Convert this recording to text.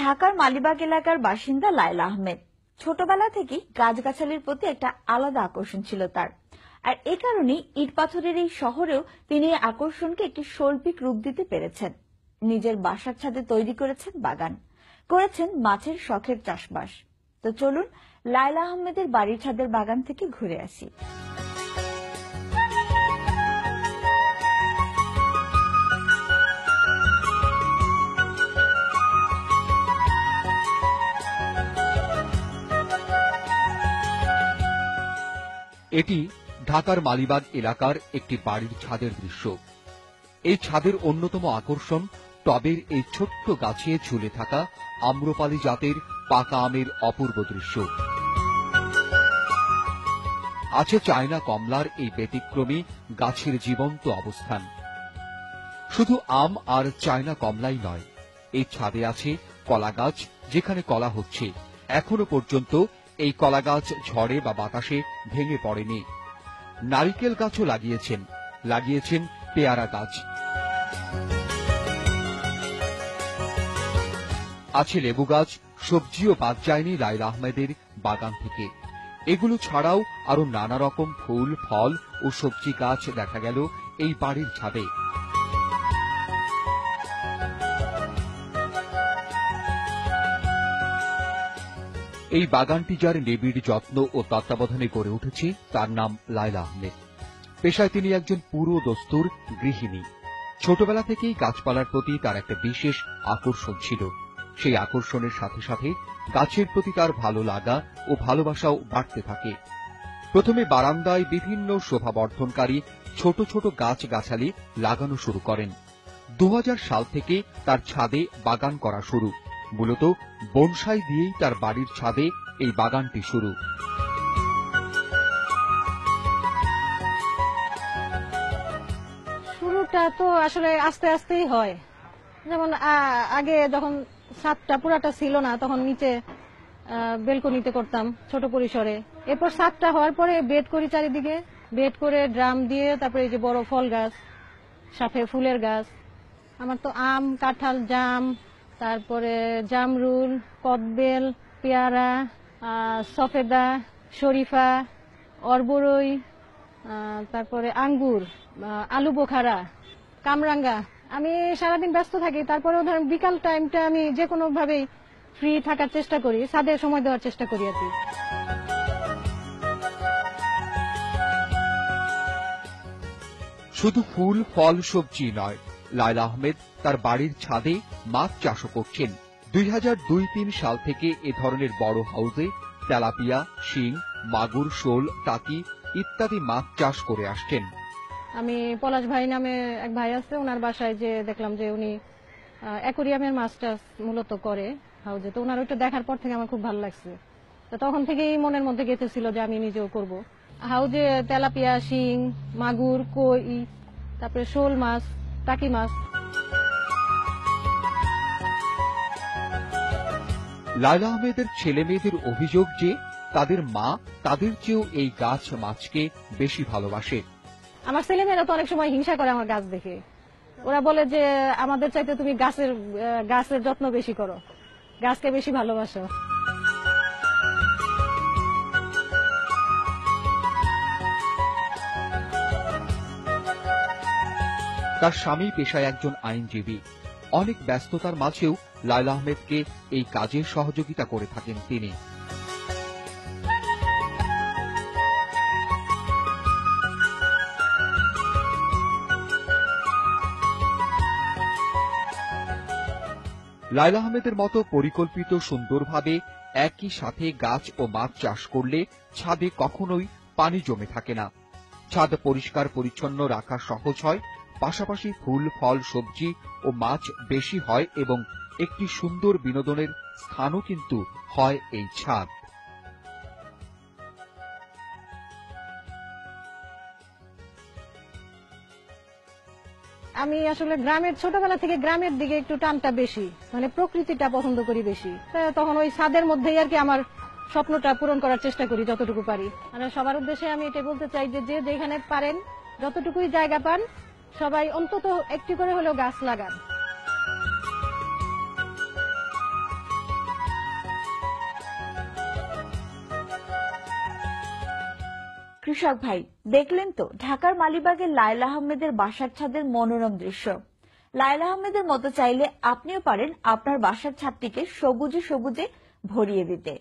ঢাকার মালিবাগ এলাকার বাসিন্দা লায়লা আহমেদ। ছোটবেলা থেকেই গাছগাছালির প্রতি একটা আলাদা আকর্ষণ ছিল তার। আর এ কারণে ইট পাথরের এই শহরেও তিনি এই আকর্ষণকে একটি শৈল্পিক রূপ দিতে পেরেছেন। নিজের বাসার ছাদে তৈরি করেছেন বাগান, করেছেন মাছের শখের চাষবাস। তো চলুন লায়লা আহমেদের বাড়ির ছাদের বাগান থেকে ঘুরে আসি। এটি ঢাকার মালিবাগ এলাকার একটি বাড়ির ছাদের দৃশ্য। এই ছাদের অন্যতম আকর্ষণ টবের এই ছোট্ট গাছে ঝুলে থাকা আম্রপালি জাতের পাকা আমের অপূর্ব দৃশ্য। আছে চায়না কমলার এই ব্যতিক্রমী গাছের জীবন্ত অবস্থান। শুধু আম আর চায়না কমলাই নয়, এই ছাদে আছে কলা গাছ, যেখানে কলা হচ্ছে। এখনো পর্যন্ত এই কলা গাছ ঝড়ে বা বাতাসে ভেঙে পড়েনি। নারিকেল গাছও লাগিয়েছেন পেয়ারা গাছ। আছে লেবু গাছ। সবজিও বাদ যায়নি লায়লা আহমেদের বাগান থেকে। এগুলো ছাড়াও আরো নানা রকম ফুল, ফল ও সবজি গাছ দেখা গেল এই বাড়ির ছাদে। এই বাগানটি যার নিবিড় যত্ন ও তত্ত্বাবধানে গড়ে উঠেছে তার নাম লায়লা আহমেদ। পেশায় তিনি একজন পুরো দস্তুর গৃহিণী। ছোটবেলা থেকেই গাছপালার প্রতি তার একটা বিশেষ আকর্ষণ ছিল। সেই আকর্ষণের সাথে সাথে গাছের প্রতি তার ভালো লাগা ও ভালোবাসাও বাড়তে থাকে। প্রথমে বারান্দায় বিভিন্ন শোভাবর্ধনকারী ছোট ছোট গাছগাছালি লাগানো শুরু করেন। 2000 সাল থেকে তার ছাদে বাগান করা শুরু। মূলত বনসাই দিয়েই তার বাড়ির ছাদে এই বাগানটি শুরু। শুরুটা তো আসলে আস্তে আস্তেই হয়। যেমন আগে যখন ছাদটা পুরাটা ছিল না, তখন নিচে বেলকনিতে করতাম ছোট পরিসরে। এরপর ছাদটা হওয়ার পরে বেড করি, চারিদিকে বেড করে ড্রাম দিয়ে, তারপরে এই যে বড় ফল গাছ, সাথে ফুলের গাছ। আমার তো আম, কাঁঠাল, জাম, তারপরে জামরুল, কদবেল, পেয়ারা, সফেদা, শরীফা, অরবরই, তারপরে আঙ্গুর, আলু বোখারা, কামরাঙ্গা। আমি সারাদিন ব্যস্ত থাকি, তারপরেও ধরেন বিকাল টাইমটা আমি যে কোনো ভাবেই ফ্রি থাকার চেষ্টা করি, ছাদে সময় দেওয়ার চেষ্টা করি আর কি। শুধু ফুল, ফল, সবজি নয়, লায়লা আহমেদ তার বাড়ির ছাদে মাছ চাষও করছেন। 2002-03 সাল থেকে এ ধরনের বড় হাউসে তেলাপিয়া, শিং, মাগুর, শোল, টাকি ইত্যাদি মাছ চাষ করে আসছেন। আমি পলাশ ভাই নামে এক ভাই আছে, ওনার বাসায় যে দেখলাম যে উনি অ্যাকোরিয়ামের মাছ টাছ মূলত করে হাউজে। তো ওনার ওইটা দেখার পর থেকে আমার খুব ভালো লাগছে। তো তখন থেকেই মনের মধ্যে গেঁথেছিল যে আমি নিজেও করব। হাউজে তেলাপিয়া, শিং, মাগুর, কই, তারপরে শোল মাছ, টাকি মাছ। লায়লা আহমেদের ছেলে মেয়েদের অভিযোগ যে তাদের মা তাদের চেয়েও এই গাছ মাছকে বেশি ভালোবাসে। আমার ছেলে মেয়েরা তো অনেক সময় হিংসা করে আমার গাছ দেখে। ওরা বলে যে আমাদের চাইতে তুমি গাছের যত্ন বেশি করো, গাছকে বেশি ভালোবাসো। তার স্বামী পেশায় একজন আইনজীবী। অনেক ব্যস্ততার মাঝেও লায়লা আহমেদকে এই কাজে সহযোগিতা করে থাকেন তিনি। লায়লা আহমেদের মতো পরিকল্পিত সুন্দরভাবে একই সাথে গাছ ও মাছ চাষ করলে ছাদে কখনোই পানি জমে থাকে না। ছাদ পরিষ্কার পরিচ্ছন্ন রাখা সহজ হয়, পাশাপাশি ফুল, ফল, সবজি ও মাছ বেশি হয় এবং একটি সুন্দর বিনোদনের স্থানও কিন্তু হয় এই ছাদ। আমি আসলে ছোটবেলা থেকে গ্রামের দিকে একটু টানটা বেশি, মানে প্রকৃতিটা পছন্দ করি বেশি। তখন ওই ছাদের মধ্যেই আর কি আমার স্বপ্নটা পূরণ করার চেষ্টা করি যতটুকু পারি। মানে সবার উদ্দেশ্যে আমি এটা বলতে চাই যে যেখানে পারেন, যতটুকুই জায়গা পান, সবাই অন্তত একটি করে হলেও গাছ লাগান। কৃষক ভাই, দেখলেন তো ঢাকার মালিবাগের লায়লা আহমেদের বাসার ছাদের মনোরম দৃশ্য। লায়লা আহমেদের মতো চাইলে আপনিও পারেন আপনার বাসার ছাদটিকে সবুজে সবুজে ভরিয়ে দিতে।